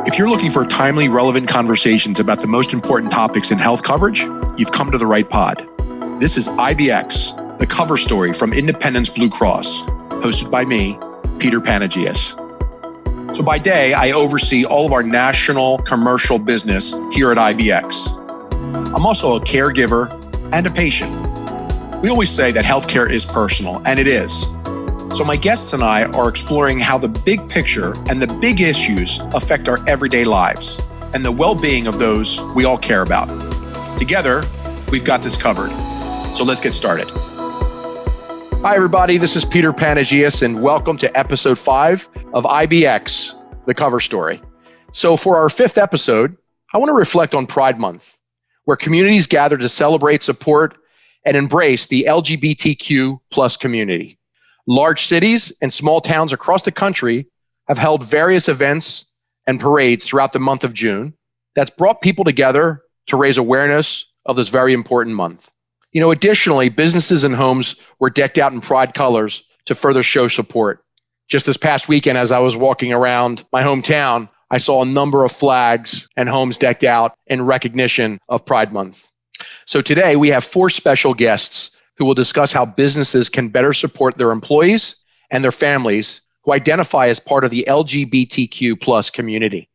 If you're looking for timely, relevant conversations about the most important topics in health coverage, you've come to the right pod. This is IBX, the cover story from Independence Blue Cross, hosted by me, Peter Panageas. So by day, I oversee all of our national commercial business here at IBX. I'm also a caregiver and a patient. We always say that healthcare is personal, and it is. So my guests and I are exploring how the big picture and the big issues affect our everyday lives and the well-being of those we all care about. Together, we've got this covered. So let's get started. Hi, everybody. This is Peter Panageas, and welcome to episode 5 of IBX, the cover story. So for our 5th episode, I want to reflect on Pride Month, where communities gather to celebrate, support, and embrace the LGBTQ plus community. Large cities and small towns across the country have held various events and parades throughout the month of June that's brought people together to raise awareness of this very important month. Additionally, businesses and homes were decked out in pride colors to further show support. Just this past weekend, as I was walking around my hometown, I saw a number of flags and homes decked out in recognition of Pride Month. So today we have 4 special guests who will discuss how businesses can better support their employees and their families who identify as part of the LGBTQ plus community.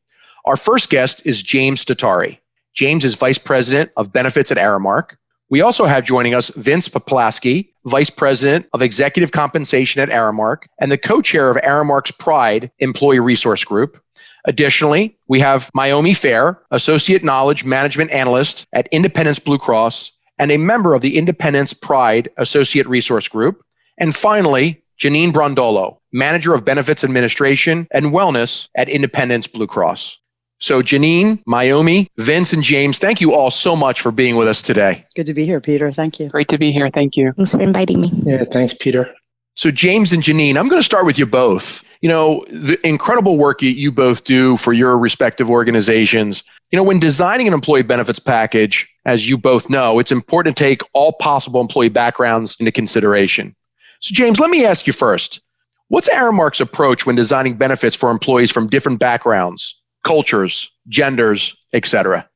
Our first guest is James Startare. James is Vice President of Benefits at Aramark. We also have joining us Vince Poplaski, Vice President of Executive Compensation at Aramark and the co-chair of Aramark's Pride Employee Resource Group. Additionally, we have Miyumi Fair, Associate Knowledge Management Analyst at Independence Blue Cross and a member of the Independence Pride Associate Resource Group. And finally, Janine Brandolo, Manager of Benefits Administration and Wellness at Independence Blue Cross. So Janine, Miyumi, Vince, and James, thank you all so much for being with us today. Good to be here, Peter. Thank you. Great to be here. Thank you. Thanks for inviting me. Yeah, thanks, Peter. So James and Janine, I'm going to start with you both. The incredible work you both do for your respective organizations. When designing an employee benefits package, as you both know, it's important to take all possible employee backgrounds into consideration. So James, let me ask you first, what's Aramark's approach when designing benefits for employees from different backgrounds, cultures, genders, et cetera?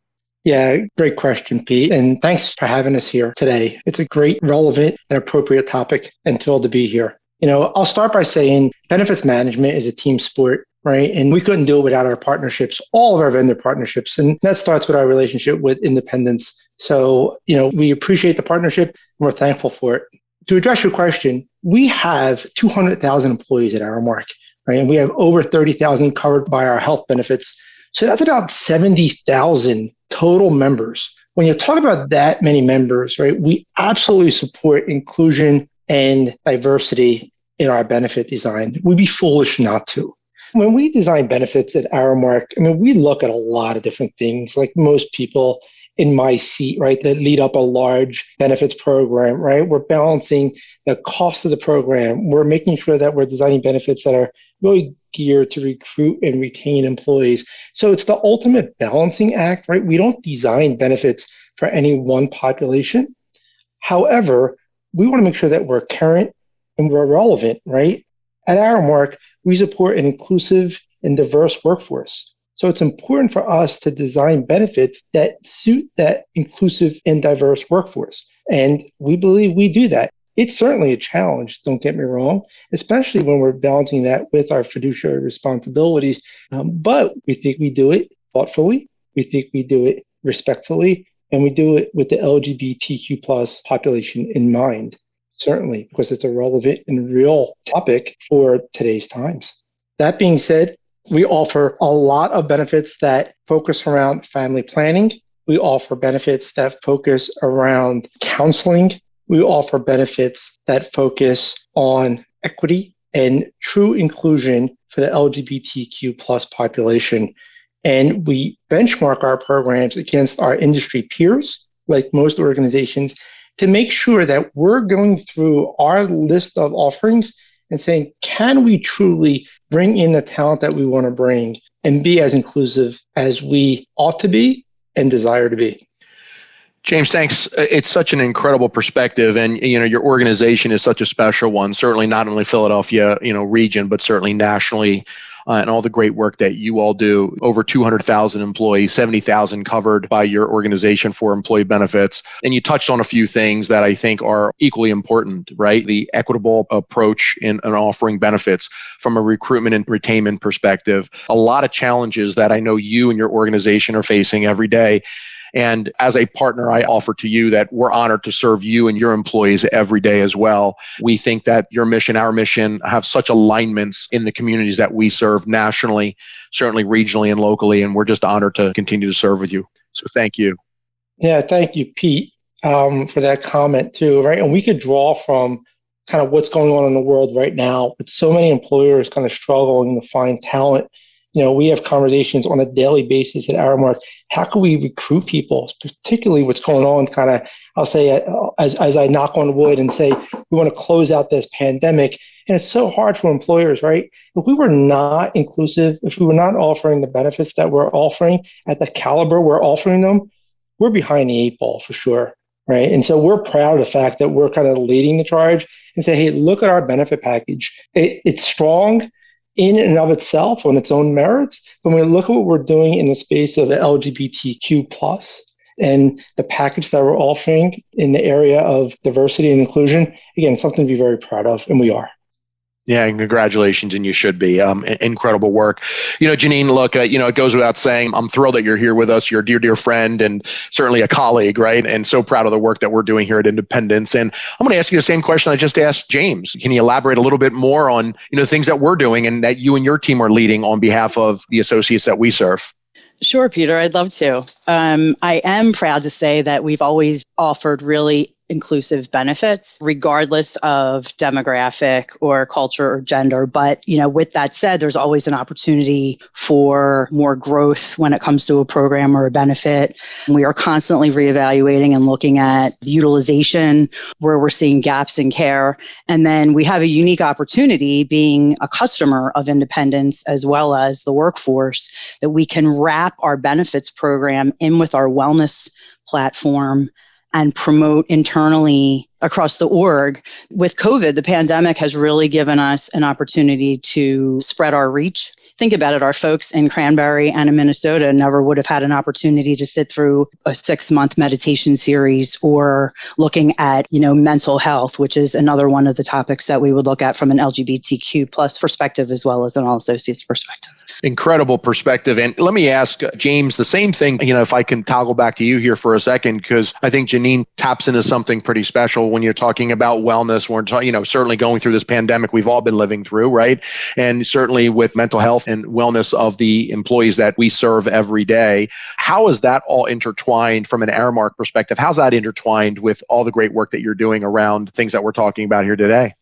Yeah, great question, Pete. And thanks for having us here today. It's a great, relevant, and appropriate topic, and thrilled to be here. I'll start by saying benefits management is a team sport, right? And we couldn't do it without our partnerships, all of our vendor partnerships. And that starts with our relationship with Independence. So, we appreciate the partnership and we're thankful for it. To address your question, we have 200,000 employees at Aramark, right? And we have over 30,000 covered by our health benefits. So that's about 70,000 total members. When you talk about that many members, right, we absolutely support inclusion and diversity in our benefit design. We'd be foolish not to. When we design benefits at Aramark, we look at a lot of different things, like most people in my seat, right, that lead up a large benefits program, right? We're balancing the cost of the program. We're making sure that we're designing benefits that are really geared to recruit and retain employees. So it's the ultimate balancing act, right? We don't design benefits for any one population. However, we want to make sure that we're current and we're relevant, right? At Aramark, we support an inclusive and diverse workforce. So it's important for us to design benefits that suit that inclusive and diverse workforce. And we believe we do that. It's certainly a challenge, don't get me wrong, especially when we're balancing that with our fiduciary responsibilities. But we think we do it thoughtfully. We think we do it respectfully. And we do it with the LGBTQ plus population in mind, certainly, because it's a relevant and real topic for today's times. That being said, we offer a lot of benefits that focus around family planning. We offer benefits that focus around counseling. We offer benefits that focus on equity and true inclusion for the LGBTQ plus population. And we benchmark our programs against our industry peers, like most organizations, to make sure that we're going through our list of offerings and saying, can we truly bring in the talent that we want to bring and be as inclusive as we ought to be and desire to be? James, thanks. It's such an incredible perspective, and your organization is such a special one. Certainly not only Philadelphia, region, but certainly nationally. and all the great work that you all do. Over 200,000 employees, 70,000 covered by your organization for employee benefits. And you touched on a few things that I think are equally important, right? The equitable approach in offering benefits from a recruitment and retainment perspective. A lot of challenges that I know you and your organization are facing every day. And as a partner, I offer to you that we're honored to serve you and your employees every day as well. We think that your mission, our mission, have such alignments in the communities that we serve nationally, certainly regionally and locally. And we're just honored to continue to serve with you. So thank you. Yeah, thank you, Pete, for that comment too, right? And we could draw from kind of what's going on in the world right now, with so many employers kind of struggling to find talent. We have conversations on a daily basis at Aramark. How can we recruit people, particularly what's going on kind of, I'll say, as I knock on wood and say, we want to close out this pandemic. And it's so hard for employers, right? If we were not inclusive, if we were not offering the benefits that we're offering at the caliber we're offering them, we're behind the eight ball for sure, right? And so we're proud of the fact that we're kind of leading the charge and say, hey, look at our benefit package. It's strong in and of itself on its own merits. But when we look at what we're doing in the space of the LGBTQ plus and the package that we're offering in the area of diversity and inclusion, again, something to be very proud of, and we are. Yeah, and congratulations, and you should be. Incredible work. Janine, look, it goes without saying, I'm thrilled that you're here with us. You're a dear, dear friend and certainly a colleague, right? And so proud of the work that we're doing here at Independence. And I'm going to ask you the same question I just asked James. Can you elaborate a little bit more on, things that we're doing and that you and your team are leading on behalf of the associates that we serve? Sure, Peter, I'd love to. I am proud to say that we've always offered really inclusive benefits, regardless of demographic or culture or gender. But, with that said, there's always an opportunity for more growth when it comes to a program or a benefit. We are constantly reevaluating and looking at the utilization where we're seeing gaps in care. And then we have a unique opportunity being a customer of Independence as well as the workforce that we can wrap our benefits program in with our wellness platform and promote internally across the org. With COVID, the pandemic has really given us an opportunity to spread our reach. Think about it, our folks in Cranberry and in Minnesota never would have had an opportunity to sit through a 6-month meditation series or looking at, mental health, which is another one of the topics that we would look at from an LGBTQ plus perspective as well as an all associates perspective. Incredible perspective. And let me ask James the same thing, if I can toggle back to you here for a second, because I think Janine taps into something pretty special when you're talking about wellness. We're certainly going through this pandemic we've all been living through, right? And certainly with mental health and wellness of the employees that we serve every day. How is that all intertwined from an Aramark perspective? How's that intertwined with all the great work that you're doing around things that we're talking about here today?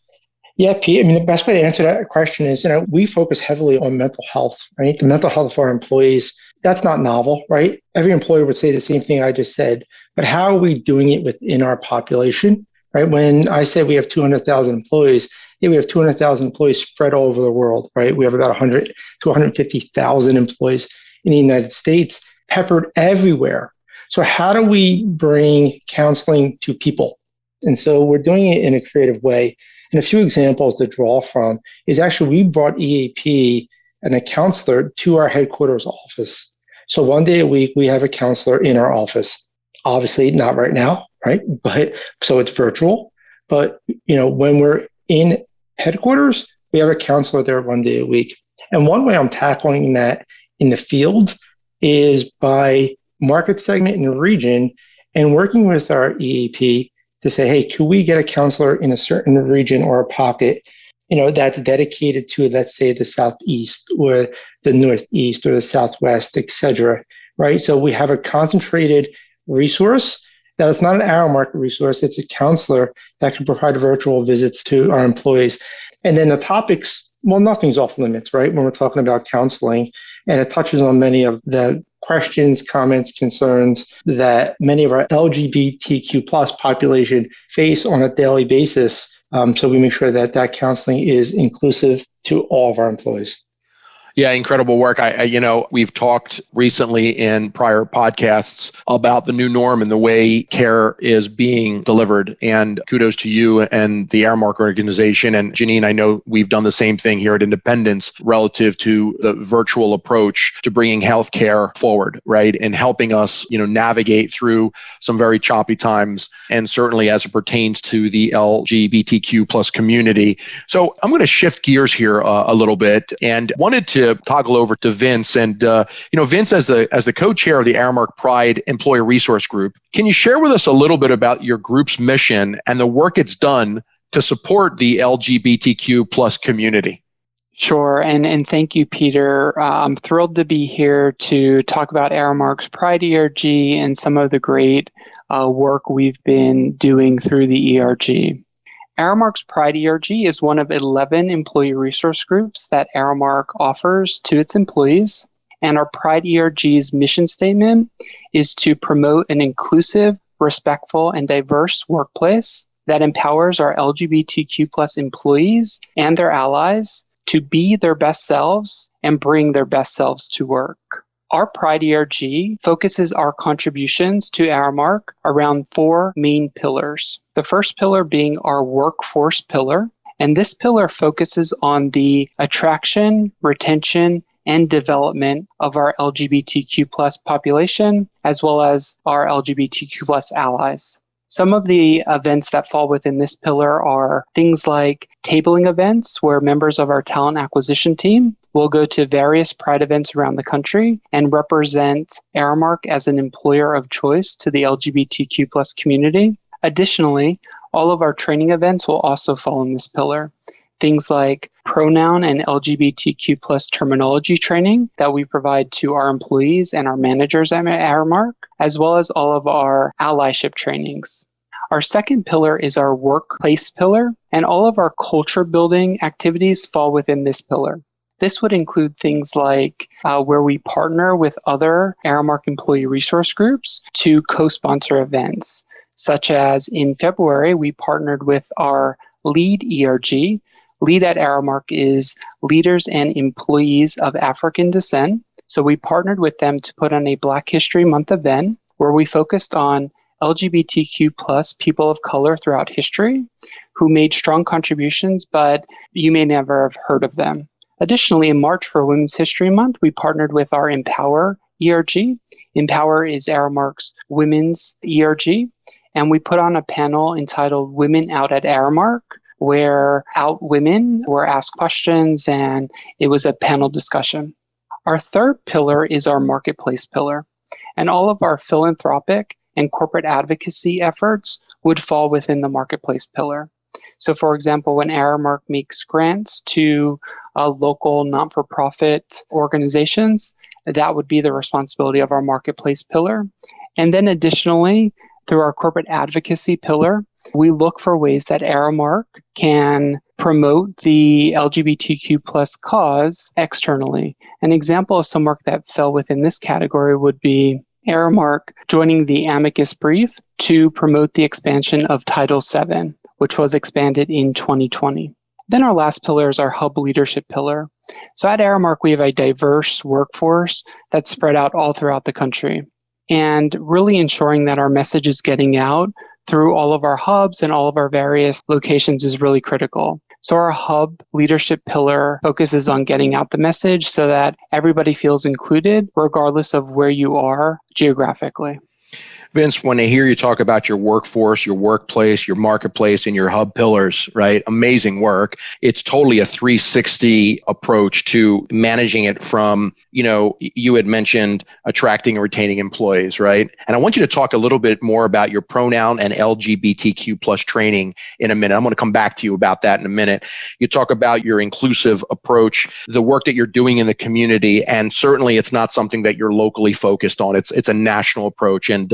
Yeah, Pete, the best way to answer that question is, we focus heavily on mental health, right? The mental health of our employees, that's not novel, right? Every employer would say the same thing I just said, but how are we doing it within our population, right? When I say we have 200,000 employees, we have 200,000 employees spread all over the world, right? We have about 100 to 150,000 employees in the United States, peppered everywhere. So how do we bring counseling to people? And so we're doing it in a creative way. And a few examples to draw from is actually we brought EAP and a counselor to our headquarters office. So one day a week, we have a counselor in our office. Obviously not right now, right? But so it's virtual. But, when we're in headquarters, we have a counselor there one day a week. And one way I'm tackling that in the field is by market segment in the region and working with our EAP to say, hey, could we get a counselor in a certain region or a pocket, that's dedicated to, let's say, the Southeast or the Northeast or the Southwest, et cetera, right? So we have a concentrated resource that is not an Aramark resource. It's a counselor that can provide virtual visits to our employees. And then the topics, well, nothing's off limits, right? When we're talking about counseling, and it touches on many of the questions, comments, concerns that many of our LGBTQ plus population face on a daily basis. So we make sure that counseling is inclusive to all of our employees. Yeah, incredible work. We've talked recently in prior podcasts about the new norm and the way care is being delivered. And kudos to you and the Aramark organization. And Janine, I know we've done the same thing here at Independence relative to the virtual approach to bringing healthcare forward, right? And helping us, navigate through some very choppy times, and certainly as it pertains to the LGBTQ plus community. So I'm going to shift gears here a little bit and wanted to toggle over to Vince. And, Vince, as the co-chair of the Aramark Pride Employee Resource Group, can you share with us a little bit about your group's mission and the work it's done to support the LGBTQ plus community? Sure. And thank you, Peter. I'm thrilled to be here to talk about Aramark's Pride ERG and some of the great work we've been doing through the ERG. Aramark's Pride ERG is one of 11 employee resource groups that Aramark offers to its employees. And our Pride ERG's mission statement is to promote an inclusive, respectful, and diverse workplace that empowers our LGBTQ plus employees and their allies to be their best selves and bring their best selves to work. Our Pride ERG focuses our contributions to Aramark around 4 main pillars. The first pillar being our workforce pillar, and this pillar focuses on the attraction, retention, and development of our LGBTQ plus population, as well as our LGBTQ plus allies. Some of the events that fall within this pillar are things like tabling events, where members of our talent acquisition team will go to various Pride events around the country and represent Aramark as an employer of choice to the LGBTQ plus community. Additionally, all of our training events will also fall in this pillar. Things like pronoun and LGBTQ plus terminology training that we provide to our employees and our managers at Aramark, as well as all of our allyship trainings. Our second pillar is our workplace pillar, and all of our culture building activities fall within this pillar. This would include things like where we partner with other Aramark employee resource groups to co-sponsor events, such as in February, we partnered with our LEAD ERG. LEAD at Aramark is Leaders and Employees of African Descent. So we partnered with them to put on a Black History Month event where we focused on LGBTQ plus people of color throughout history who made strong contributions, but you may never have heard of them. Additionally, in March for Women's History Month, we partnered with our Empower ERG. Empower is Aramark's women's ERG, and we put on a panel entitled Women Out at Aramark, where out women were asked questions, and it was a panel discussion. Our third pillar is our marketplace pillar, and all of our philanthropic and corporate advocacy efforts would fall within the marketplace pillar. So for example, when Aramark makes grants to local not-for-profit organizations, that would be the responsibility of our marketplace pillar. And then additionally, through our corporate advocacy pillar, we look for ways that Aramark can promote the LGBTQ plus cause externally. An example of some work that fell within this category would be Aramark joining the amicus brief to promote the expansion of Title VII, which was expanded in 2020. Then our last pillar is our hub leadership pillar. So at Aramark, we have a diverse workforce that's spread out all throughout the country. And really ensuring that our message is getting out through all of our hubs and all of our various locations is really critical. So our hub leadership pillar focuses on getting out the message so that everybody feels included, regardless of where you are geographically. Vince, when I hear you talk about your workforce, your workplace, your marketplace, and your hub pillars, right? Amazing work. It's totally a 360 approach to managing it from, you had mentioned attracting and retaining employees, right? And I want you to talk a little bit more about your pronoun and LGBTQ plus training in a minute. I'm going to come back to you about that in a minute. You talk about your inclusive approach, the work that you're doing in the community, and certainly it's not something that you're locally focused on. It's a national approach and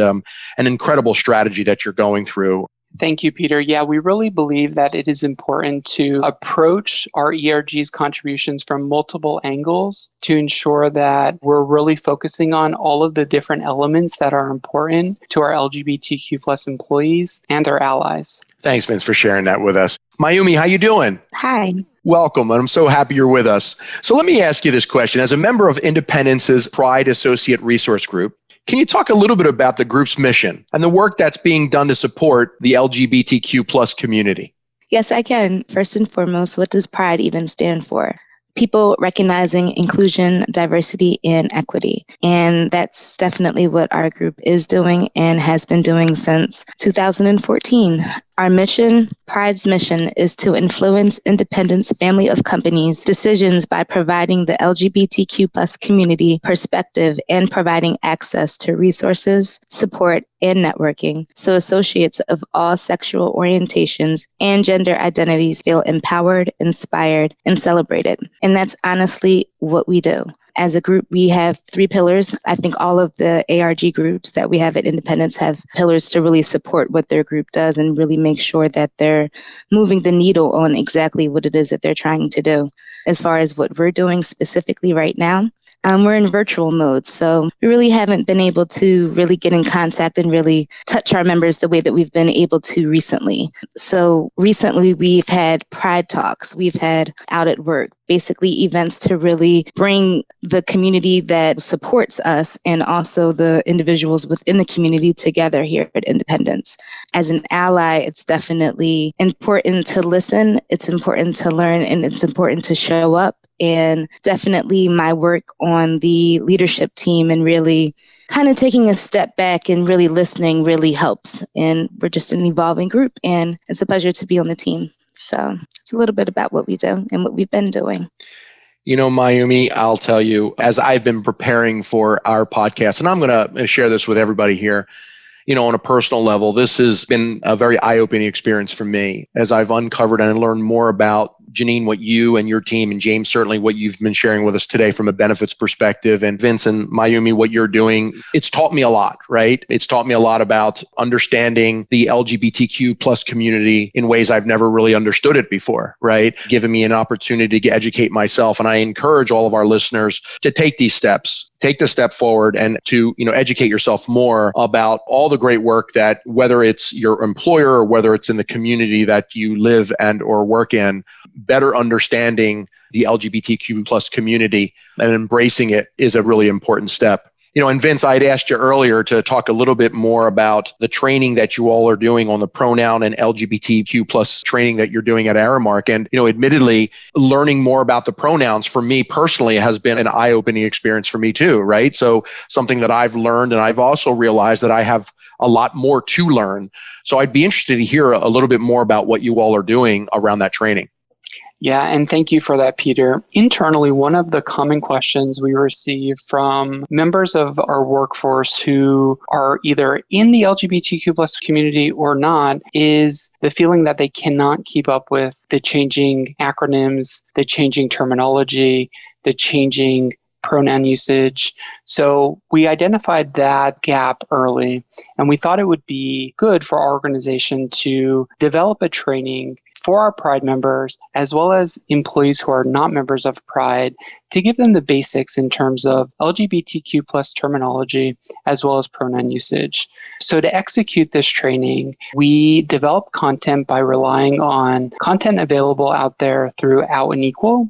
an incredible strategy that you're going through. Thank you, Peter. Yeah, we really believe that it is important to approach our ERG's contributions from multiple angles to ensure that we're really focusing on all of the different elements that are important to our LGBTQ plus employees and their allies. Thanks, Vince, for sharing that with us. Miyumi, how you doing? Hi, Welcome, and I'm so happy you're with us. So let me ask you this question. As a member of Independence's Pride Associate Resource Group, can you talk a little bit about the group's mission and the work that's being done to support the LGBTQ plus community? Yes, I can. First and foremost, what does Pride even stand for? People recognizing inclusion, diversity, and equity. And that's definitely what our group is doing and has been doing since 2014. Our mission, Pride's mission, is to influence Independence family of companies' decisions by providing the LGBTQ plus community perspective and providing access to resources, support, and networking so associates of all sexual orientations and gender identities feel empowered, inspired, and celebrated. And that's honestly what we do. As a group, we have 3 pillars. I think all of the ARG groups that we have at Independence have pillars to really support what their group does and really make sure that they're moving the needle on exactly what it is that they're trying to do. As far as what we're doing specifically right now, we're in virtual mode, so we really haven't been able to really get in contact and really touch our members the way that we've been able to recently. So recently we've had Pride Talks, we've had Out at Work, basically events to really bring the community that supports us and also the individuals within the community together here at Independence. As an ally, it's definitely important to listen, it's important to learn, and it's important to show up. And definitely my work on the leadership team and really kind of taking a step back and really listening really helps. And we're just an evolving group, and it's a pleasure to be on the team. So it's a little bit about what we do and what we've been doing. You know, Miyumi, I'll tell you, as I've been preparing for our podcast, and I'm going to share this with everybody here, you know, on a personal level, this has been a very eye-opening experience for me as I've uncovered and learned more about, Janine, what you and your team, and James, certainly what you've been sharing with us today from a benefits perspective, and Vince and Miyumi, what you're doing. It's taught me a lot, right? It's taught me a lot about understanding the LGBTQ plus community in ways I've never really understood it before, right? Giving me an opportunity to educate myself. And I encourage all of our listeners to take these steps, take the step forward and to, you know, educate yourself more about all the great work that, whether it's your employer or whether it's in the community that you live and or work in, better understanding the LGBTQ plus community and embracing it is a really important step. You know, and Vince, I'd asked you earlier to talk a little bit more about the training that you all are doing on the pronoun and LGBTQ plus training that you're doing at Aramark. And, you know, admittedly, learning more about the pronouns for me personally has been an eye-opening experience for me too, right? So something that I've learned, and I've also realized that I have a lot more to learn. So I'd be interested to hear a little bit more about what you all are doing around that training. Yeah, and thank you for that, Peter. Internally, one of the common questions we receive from members of our workforce who are either in the LGBTQ plus community or not is the feeling that they cannot keep up with the changing acronyms, the changing terminology, the changing pronoun usage. So we identified that gap early, and we thought it would be good for our organization to develop a training for our Pride members, as well as employees who are not members of Pride, to give them the basics in terms of LGBTQ plus terminology, as well as pronoun usage. So to execute this training, we develop content by relying on content available out there through Out and Equal.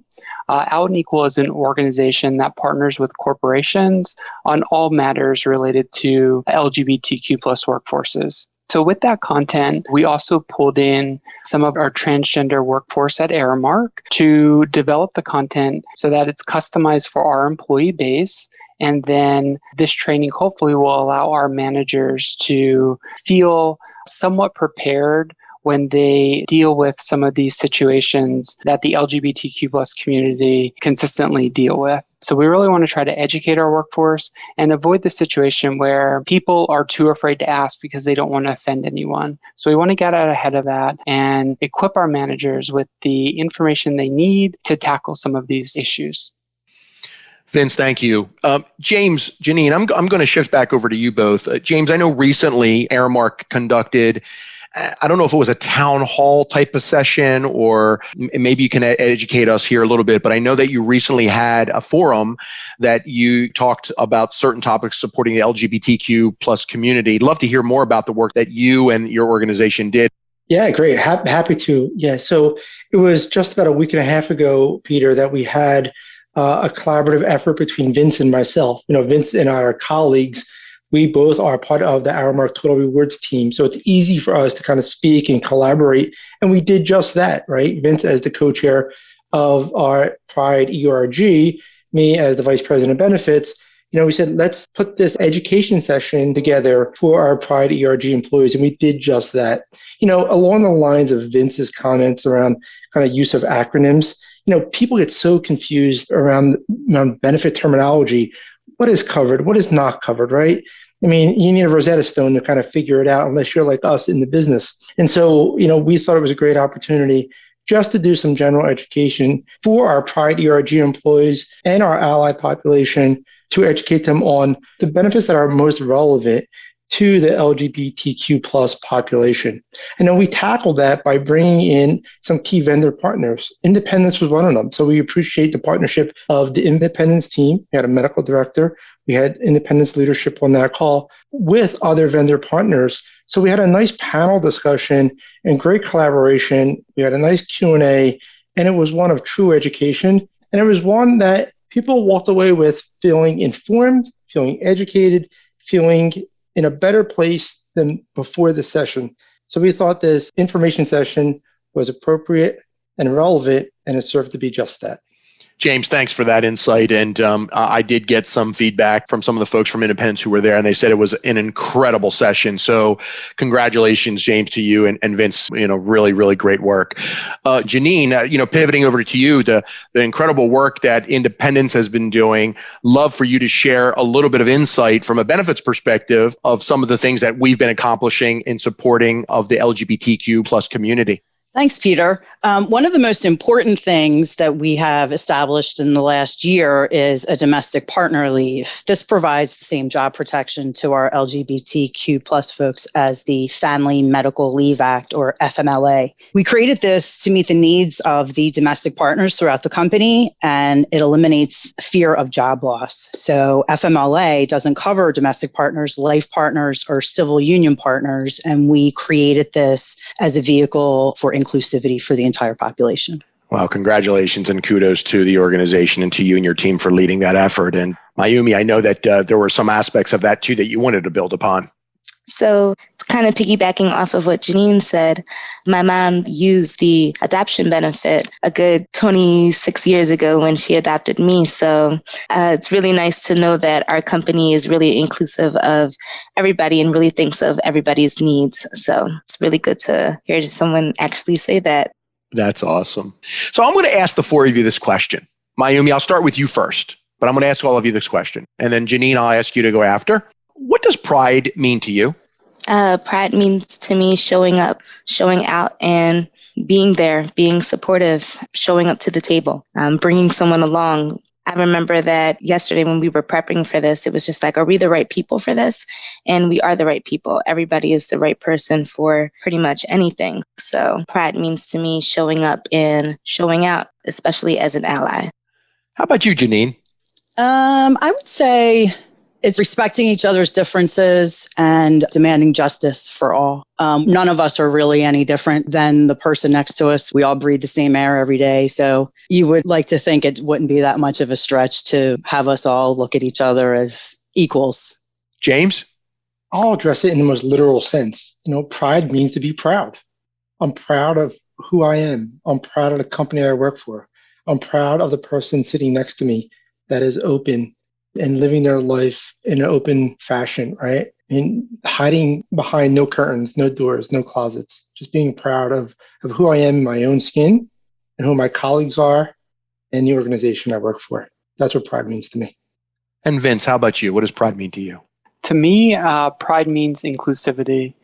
Out and Equal is an organization that partners with corporations on all matters related to LGBTQ plus workforces. So with that content, we also pulled in some of our transgender workforce at Aramark to develop the content so that it's customized for our employee base. And then this training hopefully will allow our managers to feel somewhat prepared when they deal with some of these situations that the LGBTQ plus community consistently deal with. So we really want to try to educate our workforce and avoid the situation where people are too afraid to ask because they don't want to offend anyone. So we want to get out ahead of that and equip our managers with the information they need to tackle some of these issues. Vince, thank you. James, Janine, I'm going to shift back over to you both. James, I know recently Aramark conducted, I don't know if it was a town hall type of session, or maybe you can educate us here a little bit, but I know that you recently had a forum that you talked about certain topics supporting the LGBTQ plus community. I'd love to hear more about the work that you and your organization did. Yeah, great. Happy to. Yeah. So it was just about a week and a half ago, Peter, that we had a collaborative effort between Vince and myself. Vince and our colleagues, we both are part of the Aramark Total Rewards team. So it's easy for us to kind of speak and collaborate. And we did just that, right? Vince as the co-chair of our Pride ERG, me as the vice president of benefits. We said, let's put this education session together for our Pride ERG employees. And we did just that. Along the lines of Vince's comments around kind of use of acronyms, people get so confused around benefit terminology. What is covered? What is not covered, right? I mean, you need a Rosetta Stone to kind of figure it out unless you're like us in the business. And so, we thought it was a great opportunity just to do some general education for our Pride ERG employees and our ally population to educate them on the benefits that are most relevant to the LGBTQ plus population. And then we tackled that by bringing in some key vendor partners. Independence was one of them. So we appreciate the partnership of the Independence team. We had a medical director. We had Independence leadership on that call with other vendor partners. So we had a nice panel discussion and great collaboration. We had a nice Q&A, and it was one of true education. And it was one that people walked away with feeling informed, feeling educated, feeling in a better place than before the session. So we thought this information session was appropriate and relevant, and it served to be just that. James, thanks for that insight. And I did get some feedback from some of the folks from Independence who were there, and they said it was an incredible session. So congratulations, James, to you and Vince, really, really great work. Janine, pivoting over to you, the incredible work that Independence has been doing. Love for you to share a little bit of insight from a benefits perspective of some of the things that we've been accomplishing in supporting of the LGBTQ plus community. Thanks, Peter. One of the most important things that we have established in the last year is a domestic partner leave. This provides the same job protection to our LGBTQ plus folks as the Family Medical Leave Act, or FMLA. We created this to meet the needs of the domestic partners throughout the company, and it eliminates fear of job loss. So FMLA doesn't cover domestic partners, life partners, or civil union partners, and we created this as a vehicle for inclusivity for the entire population. Well, congratulations and kudos to the organization and to you and your team for leading that effort. And Miyumi, I know that there were some aspects of that too that you wanted to build upon. So it's kind of piggybacking off of what Janine said. My mom used the adoption benefit a good 26 years ago when she adopted me. So it's really nice to know that our company is really inclusive of everybody and really thinks of everybody's needs. So it's really good to hear someone actually say that. That's awesome. So I'm going to ask the four of you this question. Miyumi, I'll start with you first, but I'm going to ask all of you this question. And then Janine, I'll ask you to go after. What does pride mean to you? Pride means to me showing up, showing out, and being there, being supportive, showing up to the table, bringing someone along. I remember that yesterday when we were prepping for this, it was just like, are we the right people for this? And we are the right people. Everybody is the right person for pretty much anything. So pride means to me showing up and showing out, especially as an ally. How about you, Janine? I would say it's respecting each other's differences and demanding justice for all. None of us are really any different than the person next to us. We all breathe the same air every day. So you would like to think it wouldn't be that much of a stretch to have us all look at each other as equals. James? I'll address it in the most literal sense. Pride means to be proud. I'm proud of who I am. I'm proud of the company I work for. I'm proud of the person sitting next to me that is open and living their life in an open fashion, right? And hiding behind no curtains, no doors, no closets, just being proud of who I am in my own skin and who my colleagues are and the organization I work for. That's what pride means to me. And Vince, how about you? What does pride mean to you? To me, pride means inclusivity.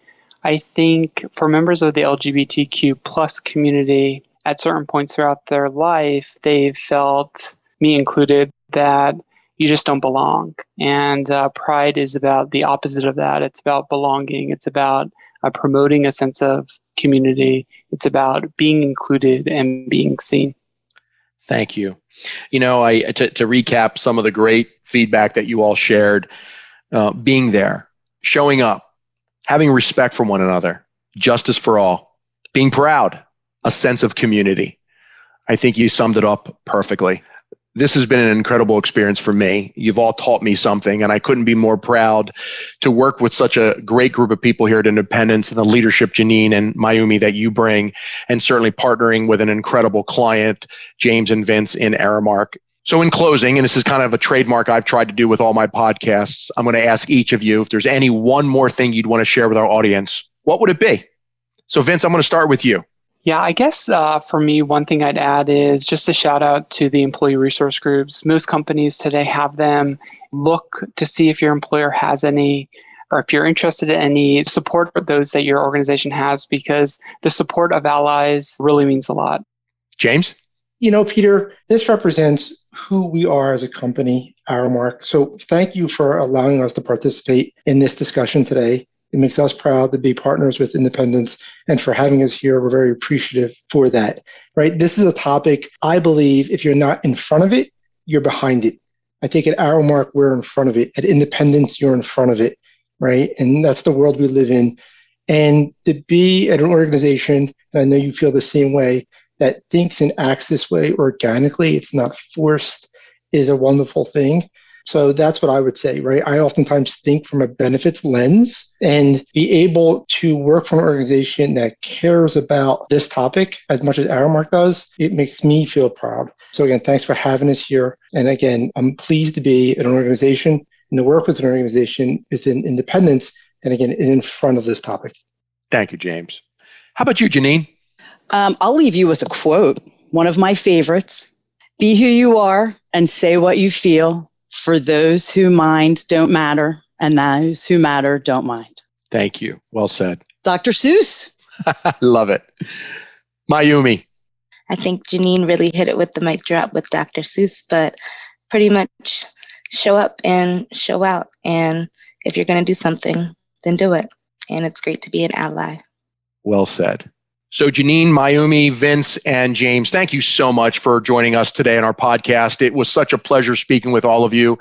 I think for members of the LGBTQ plus community, at certain points throughout their life, they've felt, me included, that you just don't belong. And pride is about the opposite of that. It's about belonging. It's about promoting a sense of community. It's about being included and being seen. Thank you. To recap some of the great feedback that you all shared, being there, showing up, having respect for one another, justice for all, Being proud, a sense of community. I think you summed it up perfectly. This has been an incredible experience for me. You've all taught me something, and I couldn't be more proud to work with such a great group of people here at Independence and the leadership, Janine and Miyumi, that you bring, and certainly partnering with an incredible client, James and Vince in Aramark. So in closing, and this is kind of a trademark I've tried to do with all my podcasts, I'm going to ask each of you if there's any one more thing you'd want to share with our audience. What would it be? So Vince, I'm going to start with you. Yeah, I guess for me, one thing I'd add is just a shout out to the employee resource groups. Most companies today have them. Look to see if your employer has any, or if you're interested in any, support for those that your organization has, because the support of allies really means a lot. James? Peter, this represents who we are as a company, Aramark. So thank you for allowing us to participate in this discussion today. It makes us proud to be partners with Independence, and for having us here, we're very appreciative for that, right? This is a topic, I believe, if you're not in front of it, you're behind it. I think at Aramark, we're in front of it. At Independence, you're in front of it, right? And that's the world we live in. And to be at an organization, and I know you feel the same way, that thinks and acts this way organically, it's not forced, is a wonderful thing. So that's what I would say, right? I oftentimes think from a benefits lens, and be able to work for an organization that cares about this topic as much as Aramark does, it makes me feel proud. So again, thanks for having us here. And again, I'm pleased to be at an organization and to work with an organization within Independence, and again, is in front of this topic. Thank you, James. How about you, Janine? I'll leave you with a quote, one of my favorites. Be who you are and say what you feel. For those who mind don't matter, and those who matter don't mind. Thank you. Well said. Dr. Seuss. Love it. Miyumi. I think Janine really hit it with the mic drop with Dr. Seuss, but pretty much show up and show out. And if you're going to do something, then do it. And it's great to be an ally. Well said. So Janine, Miyumi, Vince, and James, thank you so much for joining us today on our podcast. It was such a pleasure speaking with all of you.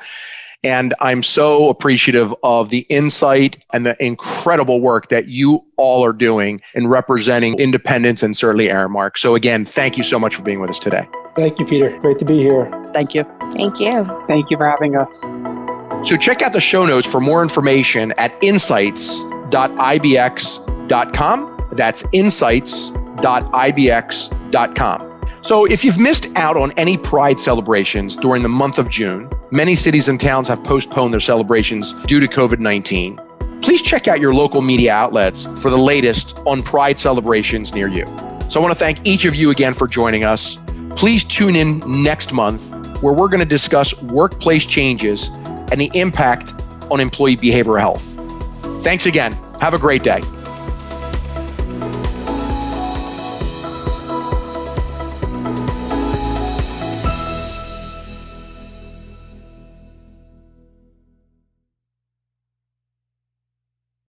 And I'm so appreciative of the insight and the incredible work that you all are doing in representing Independence and certainly Aramark. So again, thank you so much for being with us today. Thank you, Peter. Great to be here. Thank you. Thank you. Thank you for having us. So check out the show notes for more information at insights.ibx.com. That's insights.ibx.com. So if you've missed out on any Pride celebrations during the month of June, many cities and towns have postponed their celebrations due to COVID-19. Please check out your local media outlets for the latest on Pride celebrations near you. So I want to thank each of you again for joining us. Please tune in next month, where we're going to discuss workplace changes and the impact on employee behavioral health. Thanks again. Have a great day.